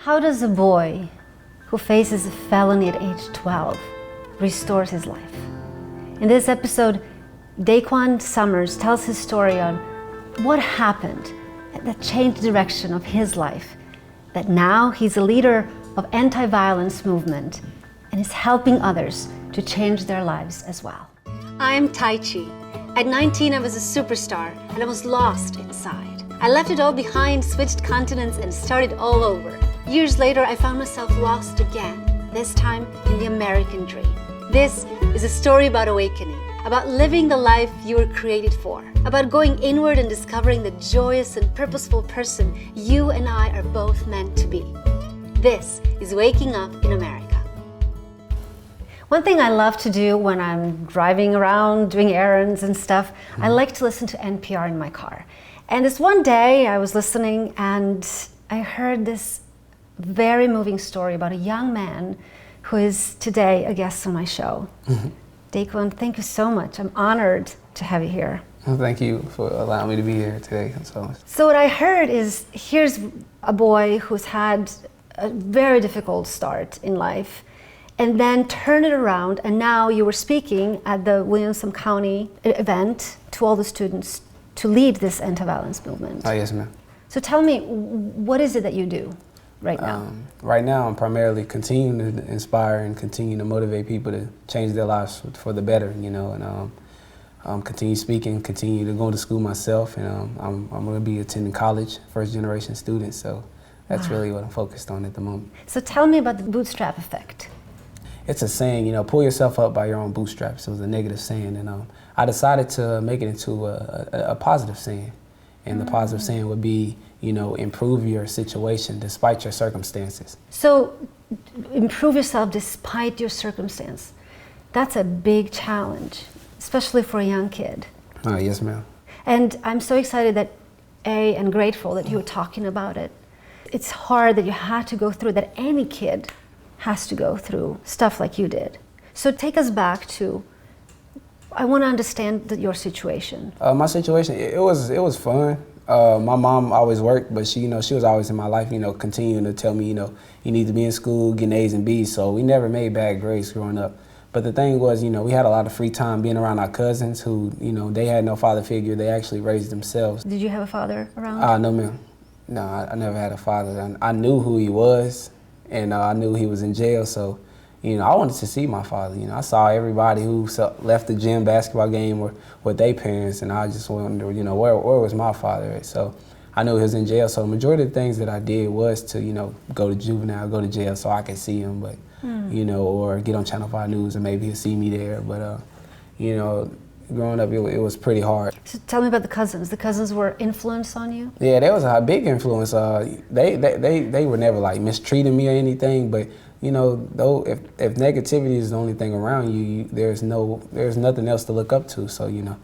How does a boy who faces a felony at age 12 restores his life? In this episode, Daquan Summers tells his story on what happened that changed the direction of his life, that now he's a leader of anti-violence movement and is helping others to change their lives as well. I'm Tajci. At 19, I was a superstar and I was lost inside. I left it all behind, switched continents, and started all over. Years later, I found myself lost again, this time in the American dream. This is a story about awakening, about living the life you were created for, about going inward and discovering the joyous and purposeful person you and I are both meant to be. This is Waking Up in America. One thing I love to do when I'm driving around, doing errands and stuff, I like to listen to NPR in my car. And this one day I was listening and I heard this very moving story about a young man who is today a guest on my show. Daquan, thank you so much. I'm honored to have you here. Well, thank you for allowing me to be here today. So what I heard is, here's a boy who's had a very difficult start in life and then turned it around, and now you were speaking at the Williamson County event to all the students to lead this anti-violence movement. Oh, yes, ma'am. So tell me, what is it that you do right now? Right now, I'm primarily continuing to inspire and continue to motivate people to change their lives for the better, you know, and continue speaking, continue to go to school myself, and I'm going to be attending college, first generation student, so that's really what I'm focused on at the moment. So tell me about the bootstrap effect. It's a saying, you know, pull yourself up by your own bootstraps. It was a negative saying, and I decided to make it into a positive saying, and the positive saying would be, you know, improve your situation despite your circumstances. So improve yourself despite your circumstance. That's a big challenge, especially for a young kid. Oh, yes, ma'am. And I'm so excited that, and grateful that you were talking about it. It's hard that you had to go through, that any kid has to go through stuff like you did. So take us back to, I want to understand your situation. My situation, it was fun. My mom always worked, but she was always in my life, you know, continuing to tell me, you know, you need to be in school, getting A's and B's. So we never made bad grades growing up. But the thing was, you know, we had a lot of free time being around our cousins who, you know, they had no father figure. They actually raised themselves. Did you have a father around? No, ma'am. No, I never had a father. I knew who he was, and I knew he was in jail. So, you know, I wanted to see my father. You know, I saw everybody who left the gym basketball game with their parents, and I just wondered, you know, where was my father at? So I knew he was in jail. So the majority of the things that I did was to, you know, go to juvenile, go to jail so I could see him, but, you know, or get on Channel 5 News and maybe he'll see me there. But, you know, growing up, it was pretty hard. So tell me about the cousins. The cousins were influence on you? Yeah, they was a big influence. They were never like mistreating me or anything, but you know, though if negativity is the only thing around you, there's nothing else to look up to. So you know,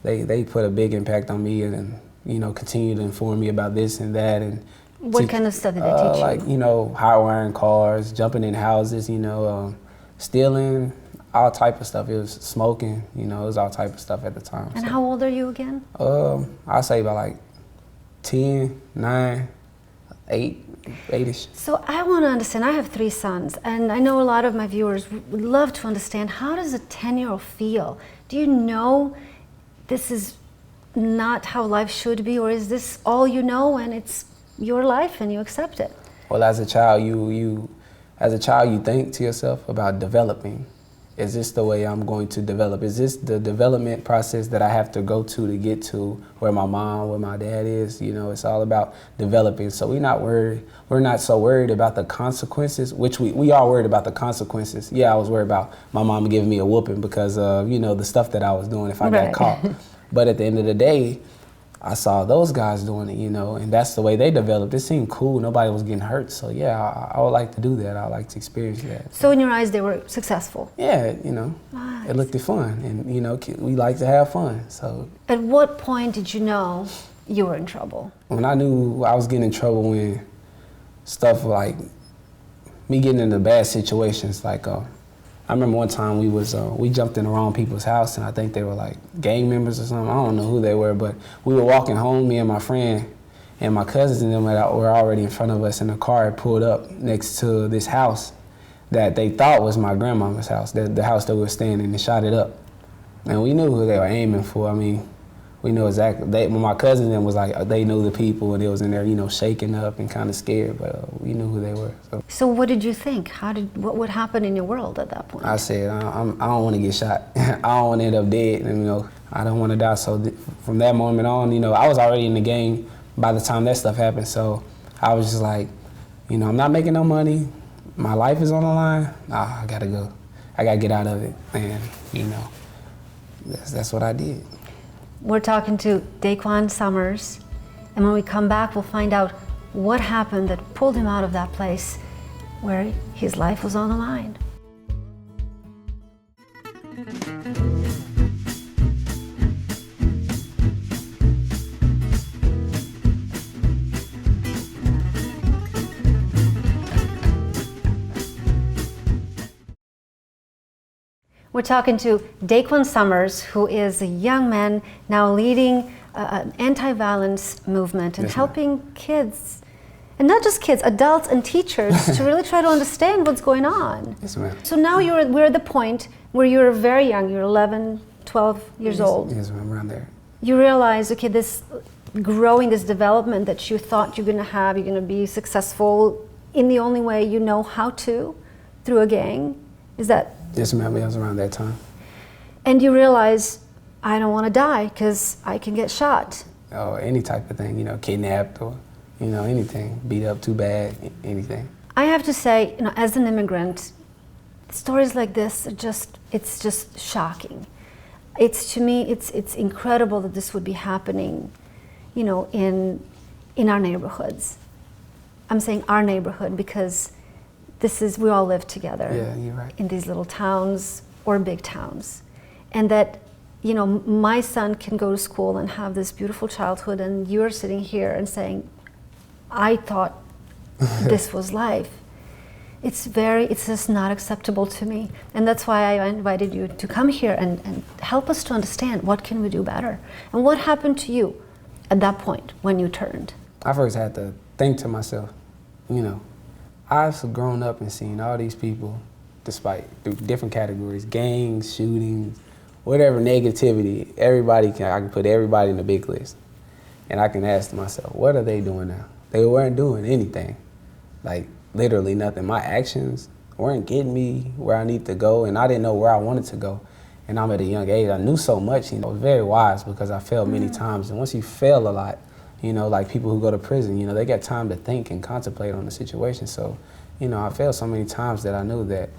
they put a big impact on me, and you know, continue to inform me about this and that. And what kind of stuff did they teach you? Like, you know, hardwiring cars, jumping in houses, you know, stealing, all type of stuff. It was smoking, you know, it was all type of stuff at the time. And so, how old are you again? I'd say about like 10, 9, 8-ish. So I want to understand, I have 3 sons, and I know a lot of my viewers would love to understand, how does a 10-year-old feel? Do you know this is not how life should be, or is this all you know and it's your life and you accept it? Well, as a child, you think to yourself about developing. Is this the way I'm going to develop? Is this the development process that I have to go to get to where my mom, where my dad is? You know, it's all about developing. So we're not so worried about the consequences, which we are worried about the consequences. Yeah, I was worried about my mom giving me a whooping because of, you know, the stuff that I was doing if I got caught. But at the end of the day, I saw those guys doing it, you know, and that's the way they developed. It seemed cool. Nobody was getting hurt. So, yeah, I would like to do that. I would like to experience that. So in your eyes, they were successful? Yeah, you know, It looked fun. And, you know, we like to have fun. So. At what point did you know you were in trouble? When I knew I was getting in trouble, when stuff like me getting into bad situations, like I remember one time we jumped in the wrong people's house, and I think they were like gang members or something. I don't know who they were, but we were walking home, me and my friend, And my cousins and them were already in front of us, and the car had pulled up next to this house that they thought was my grandmama's house, the house that we were staying in, and shot it up. And we knew who they were aiming for. I mean, we knew exactly. When my cousin then was like, they knew the people, and they was in there, you know, shaking up and kind of scared, but we knew who they were. So what did you think? What would happen in your world at that point? I said, I don't want to get shot. I don't want to end up dead, and you know, I don't want to die. So from that moment on, you know, I was already in the game by the time that stuff happened. So I was just like, you know, I'm not making no money. My life is on the line. Nah, I gotta go. I gotta get out of it, and you know, that's what I did. We're talking to Daquan Summers, and when we come back, we'll find out what happened that pulled him out of that place where his life was on the line. We're talking to Daquan Summers, who is a young man now leading an anti-violence movement and helping kids, and not just kids, adults and teachers to really try to understand what's going on. Yes, ma'am. So now we're at the point where you're very young, you're 11, 12 years old. Yes, ma'am, around there. You realize, okay, this growing, this development that you thought you're going to have, you're going to be successful in the only way you know how to, through a gang. Is that? Yes, ma'am, it was around that time. And you realize, I don't want to die because I can get shot. Or any type of thing, you know, kidnapped or, you know, anything, beat up too bad, anything. I have to say, you know, as an immigrant, stories like this are it's just shocking. To me, it's incredible that this would be happening, you know, in our neighborhoods. I'm saying our neighborhood because we all live together. Yeah, you're right. In these little towns or big towns. And that, you know, my son can go to school and have this beautiful childhood, and you're sitting here and saying, I thought this was life. It's just not acceptable to me. And that's why I invited you to come here and help us to understand what can we do better. And what happened to you at that point when you turned? I first had to think to myself, you know, I've grown up and seen all these people, through different categories, gangs, shootings, whatever negativity, I can put everybody in the big list. And I can ask myself, what are they doing now? They weren't doing anything, like literally nothing. My actions weren't getting me where I need to go, and I didn't know where I wanted to go. And I'm at a young age, I knew so much, you know, I was very wise because I failed many times. And once you fail a lot, you know, like people who go to prison, you know, they got time to think and contemplate on the situation. So, you know, I failed so many times that I knew that,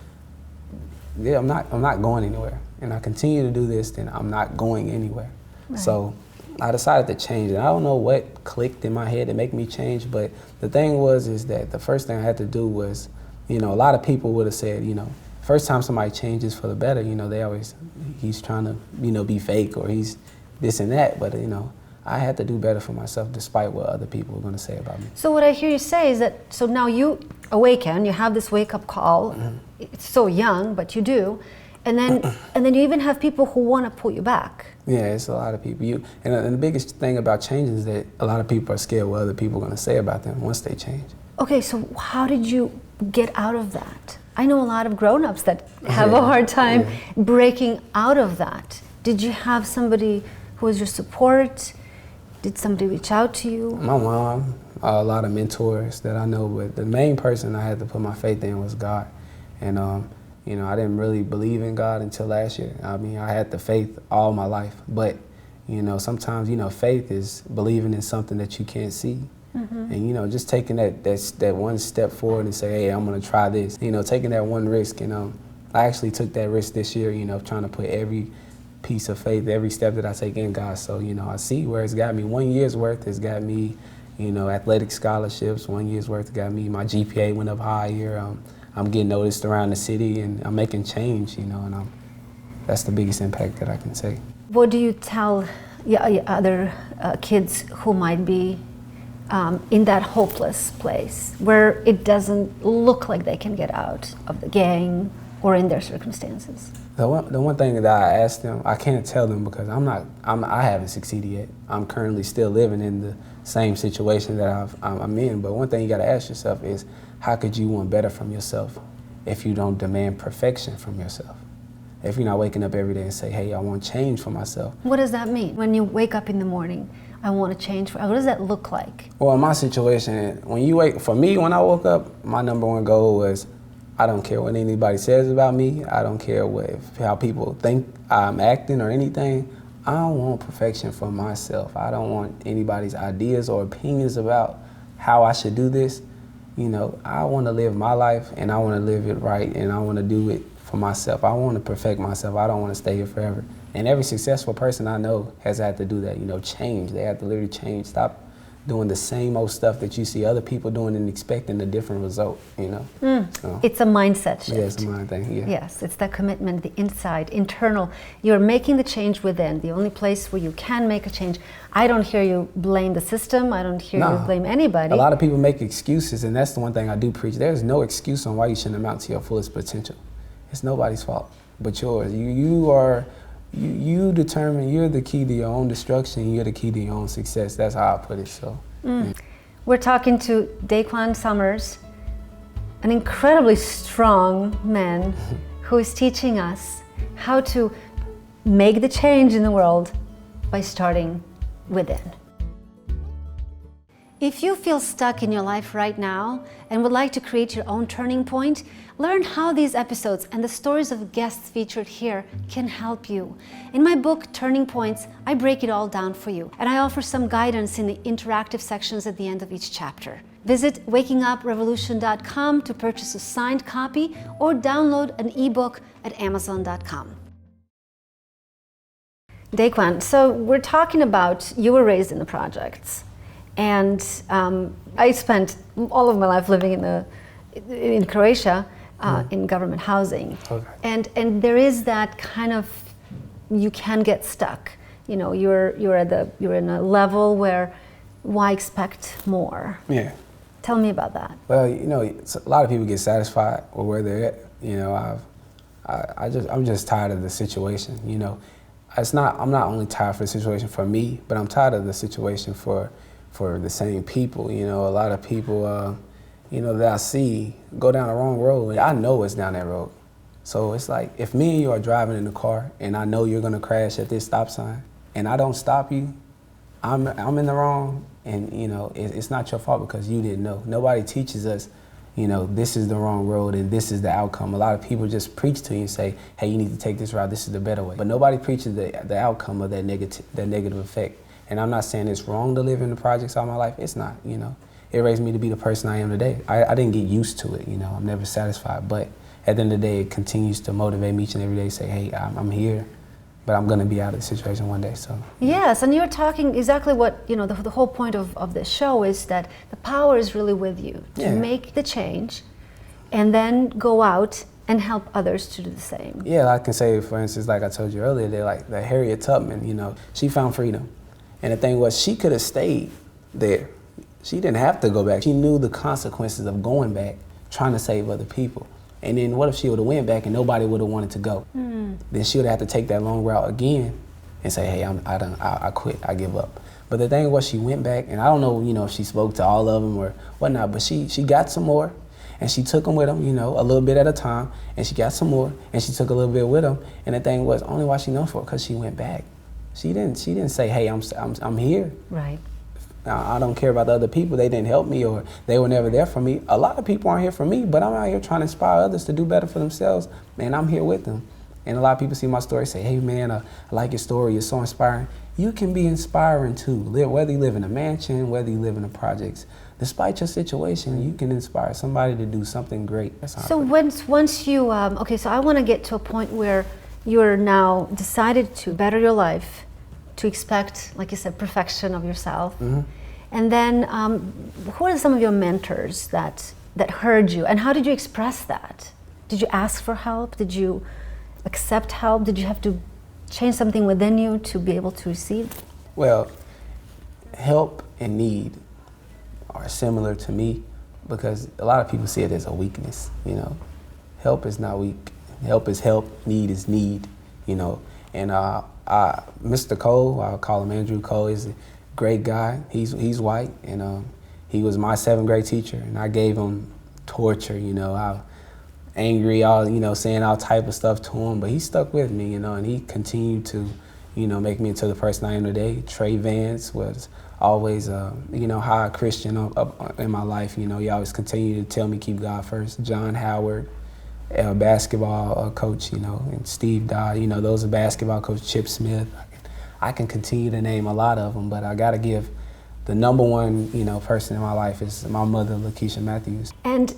yeah, I'm not going anywhere. And I continue to do this, then I'm not going anywhere. Right. So I decided to change it. I don't know what clicked in my head to make me change, but the thing is that the first thing I had to do was, you know, a lot of people would have said, you know, first time somebody changes for the better, you know, he's trying to, you know, be fake or he's this and that, but, you know, I had to do better for myself despite what other people were going to say about me. So what I hear you say is that, so now you awaken, you have this wake-up call. Mm-hmm. It's so young, but you do. And then you even have people who want to pull you back. Yeah, it's a lot of people. And the biggest thing about changing is that a lot of people are scared what other people are going to say about them once they change. Okay, so how did you get out of that? I know a lot of grown-ups that have a hard time breaking out of that. Did you have somebody who was your support? Did somebody reach out to you? My mom, a lot of mentors that I know, but the main person I had to put my faith in was God. And you know, I didn't really believe in God until last year. I mean, I had the faith all my life, but you know, sometimes, you know, faith is believing in something that you can't see. Mm-hmm. And you know, just taking that one step forward and say, hey, I'm gonna try this. You know, taking that one risk. And I actually took that risk this year, you know, trying to put every piece of faith, every step that I take in God. So, you know, I see where it's got me. 1 year's worth has got me, you know, athletic scholarships. 1 year's worth got me, my GPA went up higher. I'm getting noticed around the city and I'm making change, you know, and that's the biggest impact that I can say. What do you tell other kids who might be in that hopeless place where it doesn't look like they can get out of the gang or in their circumstances? The one thing that I asked them, I can't tell them because I haven't succeeded yet. I'm currently still living in the same situation that I'm in. But one thing you got to ask yourself is, how could you want better from yourself if you don't demand perfection from yourself? If you're not waking up every day and say, hey, I want change for myself. What does that mean? When you wake up in the morning, I want to change. What does that look like? Well, in my situation, for me, when I woke up, my number one goal was, I don't care what anybody says about me. I don't care how people think I'm acting or anything. I don't want perfection for myself. I don't want anybody's ideas or opinions about how I should do this. You know, I want to live my life, and I want to live it right, and I want to do it for myself. I want to perfect myself. I don't want to stay here forever. And every successful person I know has had to do that, change. They have to literally change. Stop doing the same old stuff that you see other people doing and expecting a different result, So, it's a mindset shift. Yeah, it's a mind thing, yeah. Yes, it's that commitment, the inside, internal. You're making the change within, the only place where you can make a change. I don't hear you blame the system. I don't hear you blame anybody. A lot of people make excuses, and that's the one thing I do preach. There's no excuse on why you shouldn't amount to your fullest potential. It's nobody's fault but yours. You determine, you're the key to your own destruction, you're the key to your own success. That's how I put it, so. We're talking to Daquan Summers, an incredibly strong man who is teaching us how to make the change in the world by starting within. If you feel stuck in your life right now and would like to create your own turning point, learn how these episodes and the stories of guests featured here can help you. In my book, Turning Points, I break it all down for you, and I offer some guidance in the interactive sections at the end of each chapter. Visit wakingUPrevolution.com to purchase a signed copy or download an ebook at Amazon.com. Daquan, so we're talking about, you were raised in the projects. And I spent all of my life living in Croatia, in government housing. Okay. And there is that kind of, you can get stuck. You're in a level where, why expect more? Yeah. Tell me about that. Well, a lot of people get satisfied with where they're at. I'm just tired of the situation. I'm not only tired for the situation for me, but I'm tired of the situation for the same people. A lot of people, that I see go down the wrong road. I know it's down that road. So it's like, if me and you are driving in the car and I know you're gonna crash at this stop sign and I don't stop you, I'm in the wrong, and it's not your fault because you didn't know. Nobody teaches us, this is the wrong road and this is the outcome. A lot of people just preach to you and say, hey, you need to take this route, this is the better way. But nobody preaches the outcome of that negative effect. And I'm not saying it's wrong to live in the projects all my life. It's not, It raised me to be the person I am today. I didn't get used to it, I'm never satisfied. But at the end of the day, it continues to motivate me each and every day, say, hey, I'm here, but I'm gonna be out of the situation one day, so. Yes, and you're talking exactly what, the whole point of this show is that the power is really with you to make the change and then go out and help others to do the same. Yeah, I can say, for instance, like I told you earlier, the Harriet Tubman, she found freedom. And the thing was, she could have stayed there. She didn't have to go back. She knew the consequences of going back, trying to save other people. And then what if she would have went back and nobody would have wanted to go? Then she would have to take that long route again and say, hey, I quit, I give up. But the thing was, she went back, and I don't know, if she spoke to all of them or whatnot, but she got some more, and she took them with them, a little bit at a time, and she got some more, and she took a little bit with them. And the thing was, only why she known for it, because she went back. She didn't say, hey, I'm here. Right. I don't care about the other people. They didn't help me, or they were never there for me. A lot of people aren't here for me, but I'm out here trying to inspire others to do better for themselves, and I'm here with them. And a lot of people see my story, say, hey man, I like your story, you're so inspiring. You can be inspiring too, whether you live in a mansion, whether you live in the projects. Despite your situation, you can inspire somebody to do something great. So once you, so I want to get to a point where you're now decided to better your life, to expect, like you said, perfection of yourself. Mm-hmm. And then who are some of your mentors that heard you, and how did you express that? Did you ask for help? Did you accept help? Did you have to change something within you to be able to receive? Well, help and need are similar to me, because a lot of people see it as a weakness, Help is not weak. Help is help, need is need, And Mr. Cole, I'll call him Andrew Cole, is great guy. He's white, and he was my 7th grade teacher, and I gave him torture, how angry, saying all type of stuff to him, but he stuck with me, and he continued to, make me into the person I am today. Trey Vance was always, high Christian up in my life. He always continued to tell me keep God first. John Howard, basketball coach, and Steve Dodd, those are basketball coach. Chip Smith. I can continue to name a lot of them, but I got to give the number one, person in my life is my mother, Lakeisha Matthews. And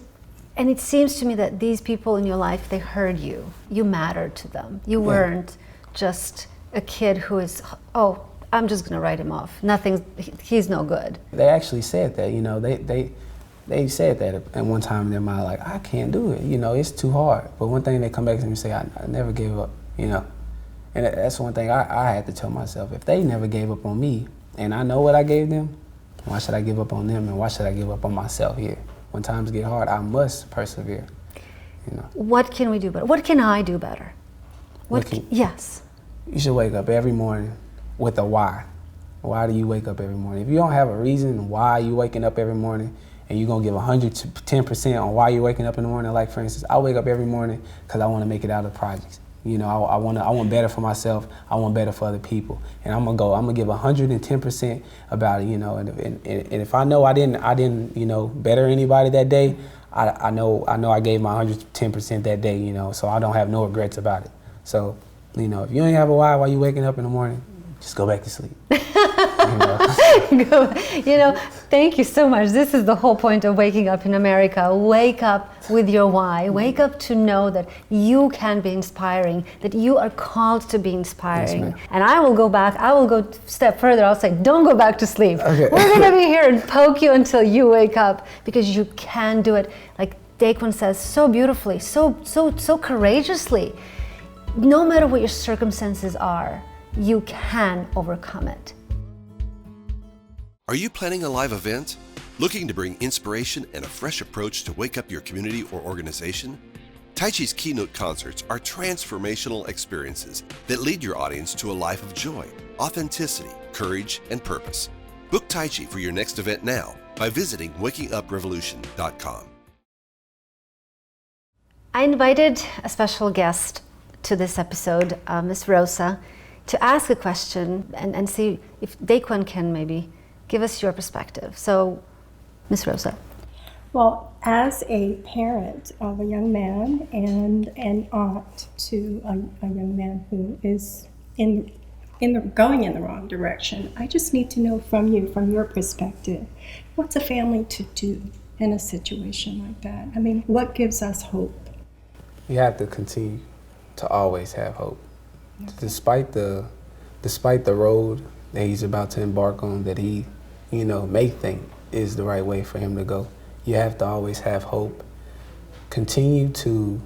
it seems to me that these people in your life, they heard you. You mattered to them. You weren't just a kid who is, oh, I'm just gonna write him off. He's no good. They actually said that, they said that at one time in their mind, like, I can't do it, it's too hard. But one thing they come back to me and say, I never gave up, And that's one thing I had to tell myself. If they never gave up on me, and I know what I gave them, why should I give up on them, and why should I give up on myself here? When times get hard, I must persevere. What can we do better? What can I do better? Yes. You should wake up every morning with a why. Why do you wake up every morning? If you don't have a reason why you waking up every morning, and you're gonna give 110% on why you're waking up in the morning, like for instance, I wake up every morning because I want to make it out of the projects. I want better for myself. I want better for other people, and I'm gonna give 110% about it. And if I know I didn't better anybody that day, I know I gave my 110% that day. So I don't have no regrets about it. So if you ain't have a why you waking up in the morning, just go back to sleep. Thank you so much. This is the whole point of waking up in America. Wake up with your why. Wake up to know that you can be inspiring, that you are called to be inspiring. Yes, and I will go a step further. I'll say, don't go back to sleep. Okay. We're going to be here and poke you until you wake up, because you can do it. Like Daquan says so beautifully, so courageously. No matter what your circumstances are, you can overcome it. Are you planning a live event? Looking to bring inspiration and a fresh approach to wake up your community or organization? Tajci's keynote concerts are transformational experiences that lead your audience to a life of joy, authenticity, courage, and purpose. Book Tajci for your next event now by visiting wakingUPrevolution.com. I invited a special guest to this episode, Miss Rosa, to ask a question and see if Daquan can maybe give us your perspective. So, Miss Rosa. Well, as a parent of a young man and an aunt to a young man who is going in the wrong direction, I just need to know from you, from your perspective, what's a family to do in a situation like that? I mean, what gives us hope? You have to continue to always have hope. Okay. Despite the road that he's about to embark on, that he may think is the right way for him to go, you have to always have hope. Continue to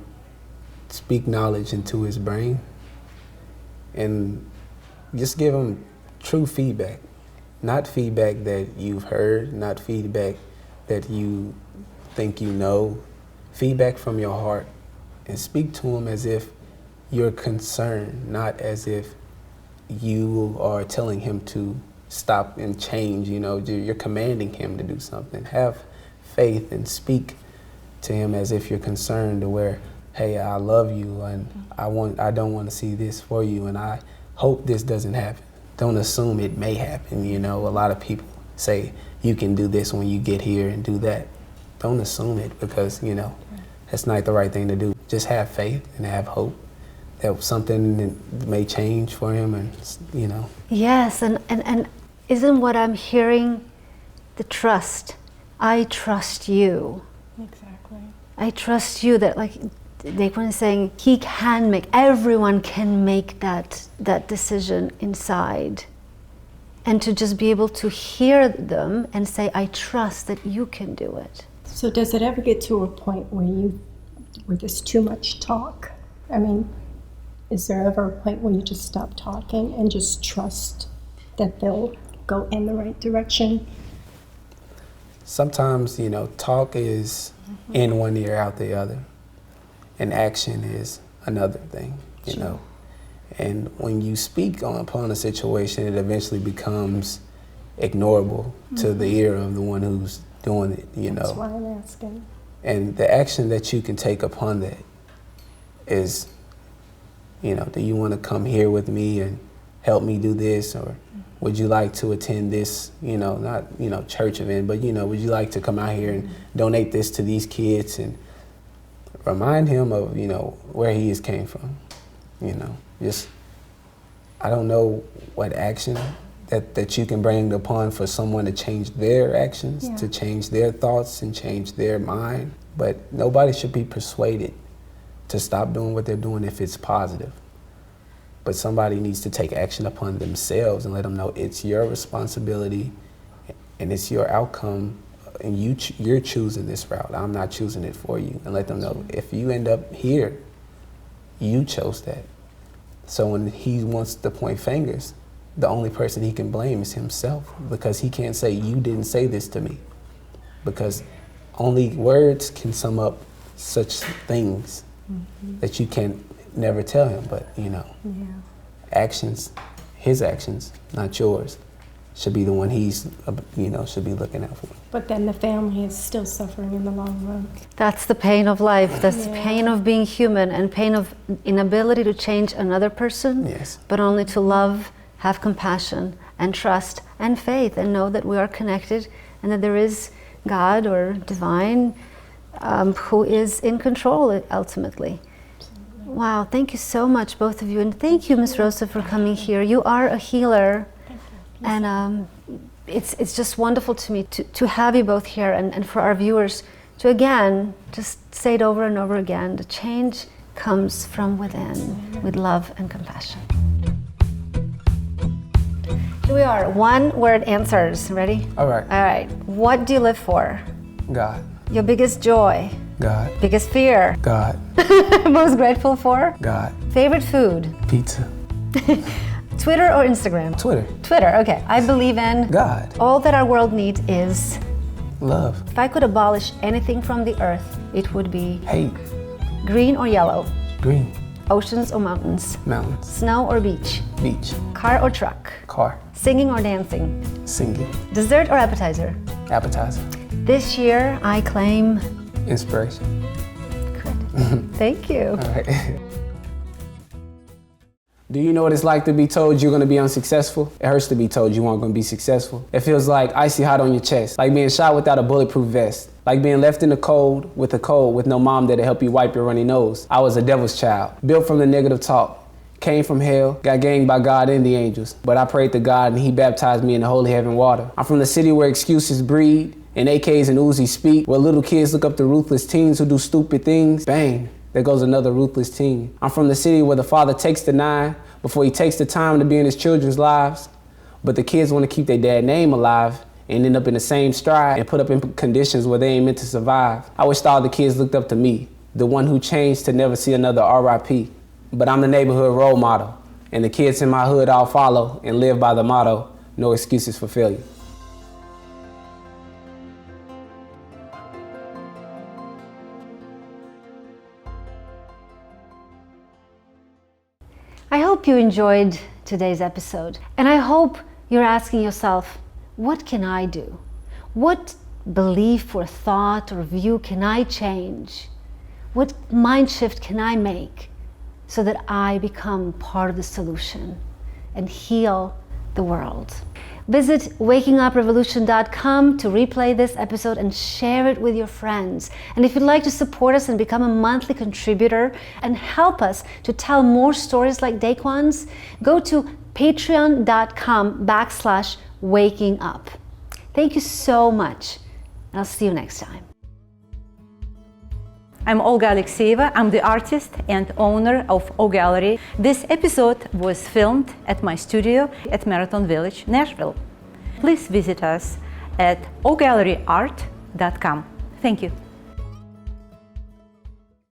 speak knowledge into his brain and just give him true feedback. Not feedback that you've heard, not feedback that you think you know. Feedback from your heart, and speak to him as if you're concerned, not as if you are telling him to stop and change. You're commanding him to do something. Have faith and speak to him as if you're concerned, to where, hey, I love you and I don't want to see this for you, and I hope this doesn't happen. Don't assume it may happen. A lot of people say you can do this when you get here and do that. Don't assume it, because that's not the right thing to do. Just have faith and have hope that something may change for him, and Yes, and isn't what I'm hearing the trust? I trust you. Exactly. I trust you, that like Daquan is saying, everyone can make that decision inside. And to just be able to hear them and say, I trust that you can do it. So does it ever get to a point where there's too much talk? I mean, is there ever a point where you just stop talking and just trust that they'll go in the right direction? Sometimes, talk is in one ear, out the other. And action is another thing, And when you speak upon a situation, it eventually becomes, ignorable to the ear of the one who's doing it, you know. That's why I'm asking. And the action that you can take upon that is, you know, do you want to come here with me and help me do this, or would you like to attend this, you know, not, you know, church event, but, you know, would you like to come out here and donate this to these kids, and remind him of, you know, where he came from, you know. Just, I don't know what action that you can bring upon for someone to change their actions, to change their thoughts and change their mind, but nobody should be persuaded to stop doing what they're doing if it's positive. But somebody needs to take action upon themselves and let them know it's your responsibility and it's your outcome, and you're choosing this route. I'm not choosing it for you. And let them know if you end up here, you chose that. So when he wants to point fingers, the only person he can blame is himself, because he can't say, you didn't say this to me. Because only words can sum up such things that you can never tell him. But, you know, actions, his actions, not yours, should be the one he's, you know, should be looking out for. But then the family is still suffering in the long run. That's the pain of life. That's the pain of being human, and pain of inability to change another person, but only to love, have compassion and trust and faith, and know that we are connected and that there is God or divine who is in control ultimately. Wow, thank you so much, both of you. And thank you, Ms. Rosa, for coming here. You are a healer. And it's just wonderful to me to have you both here, and for our viewers to, again, just say it over and over again. The change comes from within, with love and compassion. Here we are, one-word answers. Ready? All right. All right. What do you live for? God. Your biggest joy? God. Biggest fear? God. Most grateful for? God. Favorite food? Pizza. Twitter or Instagram? Twitter. Twitter, okay. I believe in God. All that our world needs is Love. If I could abolish anything from the earth, it would be Hate. Green or yellow? Green. Oceans or mountains? Mountains. Snow or beach? Beach. Car or truck? Car. Singing or dancing? Singing. Dessert or appetizer? Appetizer. This year I claim Inspiration. Good. Thank you. All right. Do you know what it's like to be told you're gonna be unsuccessful? It hurts to be told you aren't gonna be successful. It feels like icy hot on your chest, like being shot without a bulletproof vest, like being left in the cold with no mom there to help you wipe your runny nose. I was a devil's child, built from the negative talk, came from hell, got ganged by God and the angels. But I prayed to God and he baptized me in the holy heaven water. I'm from the city where excuses breed and AKs and Uzis speak, where little kids look up to ruthless teens who do stupid things. Bang. There goes another ruthless teen. I'm from the city where the father takes the 9 before he takes the time to be in his children's lives. But the kids want to keep their dad's name alive and end up in the same stride and put up in conditions where they ain't meant to survive. I wish all the kids looked up to me, the one who changed to never see another RIP. But I'm the neighborhood role model, and the kids in my hood all follow and live by the motto, no excuses for failure. I hope you enjoyed today's episode, and I hope you're asking yourself, what can I do? What belief or thought or view can I change? What mind shift can I make so that I become part of the solution and heal the world? Visit wakingUPrevolution.com to replay this episode and share it with your friends. And if you'd like to support us and become a monthly contributor and help us to tell more stories like Daquan's, go to patreon.com/wakingup. Thank you so much, and I'll see you next time. I'm Olga Alexeyeva. I'm the artist and owner of O Gallery. This episode was filmed at my studio at Marathon Village, Nashville. Please visit us at ogalleryart.com. Thank you.